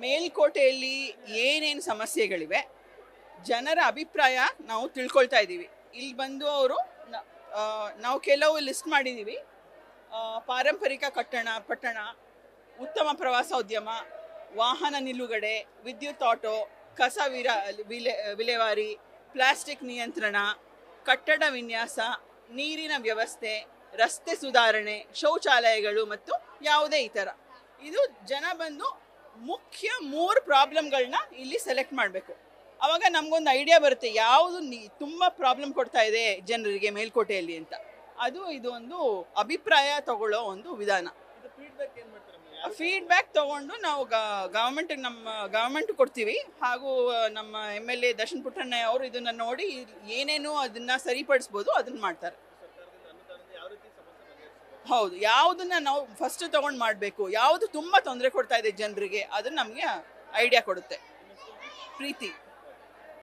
ಮೇಲ್ಕೋಟೆಯಲ್ಲಿ ಏನೇನು ಸಮಸ್ಯೆಗಳಿವೆ, ಜನರ ಅಭಿಪ್ರಾಯ ನಾವು ತಿಳ್ಕೊಳ್ತಾ ಇದ್ದೀವಿ. ಇಲ್ಲಿ ಬಂದು ಅವರು ನಾವು ಕೆಲವು ಲಿಸ್ಟ್ ಮಾಡಿದ್ದೀವಿ. ಪಾರಂಪರಿಕ ಪಟ್ಟಣ, ಉತ್ತಮ ಪ್ರವಾಸೋದ್ಯಮ, ವಾಹನ ನಿಲುಗಡೆ, ವಿದ್ಯುತ್ ಆಟೋ, ಕಸ ವಿಲೇವಾರಿ, ಪ್ಲಾಸ್ಟಿಕ್ ನಿಯಂತ್ರಣ, ಕಟ್ಟಡ ವಿನ್ಯಾಸ, ನೀರಿನ ವ್ಯವಸ್ಥೆ, ರಸ್ತೆ ಸುಧಾರಣೆ, ಶೌಚಾಲಯಗಳು ಮತ್ತು ಯಾವುದೇ ಇತರ. ಇದು ಜನ ಬಂದು ಮುಖ್ಯ 3 ಪ್ರಾಬ್ಲಮ್ಗಳನ್ನ ಇಲ್ಲಿ ಸೆಲೆಕ್ಟ್ ಮಾಡಬೇಕು. ಆವಾಗ ನಮಗೊಂದು ಐಡಿಯಾ ಬರುತ್ತೆ ಯಾವುದು ತುಂಬ ಪ್ರಾಬ್ಲಮ್ ಕೊಡ್ತಾ ಇದೆ ಜನರಿಗೆ ಮೇಲ್ಕೋಟೆಯಲ್ಲಿ ಅಂತ. ಇದು ಒಂದು ಅಭಿಪ್ರಾಯ ತಗೊಳ್ಳೋ ಒಂದು ವಿಧಾನ. ಫೀಡ್ಬ್ಯಾಕ್ ತಗೊಂಡು ನಾವು ನಮ್ಮ ಗವರ್ಮೆಂಟ್ ಕೊಡ್ತೀವಿ. ಹಾಗೂ ನಮ್ಮ MLA ದರ್ಶನ್ ಪುಟ್ಟಣ್ಣಯ್ಯ ಅವರು ಇದನ್ನ ನೋಡಿ ಏನೇನು ಅದನ್ನ ಸರಿಪಡಿಸ್ಬೋದು ಅದನ್ನ ಮಾಡ್ತಾರೆ. ಹೌದು, ಯಾವುದನ್ನ ನಾವು ಫಸ್ಟ್ ತಗೊಂಡು ಮಾಡಬೇಕು, ಯಾವುದು ತುಂಬ ತೊಂದರೆ ಕೊಡ್ತಾ ಇದೆ ಜನರಿಗೆ, ಅದನ್ನ ನಮಗೆ ಐಡಿಯಾ ಕೊಡುತ್ತೆ. ಪ್ರೀತಿ.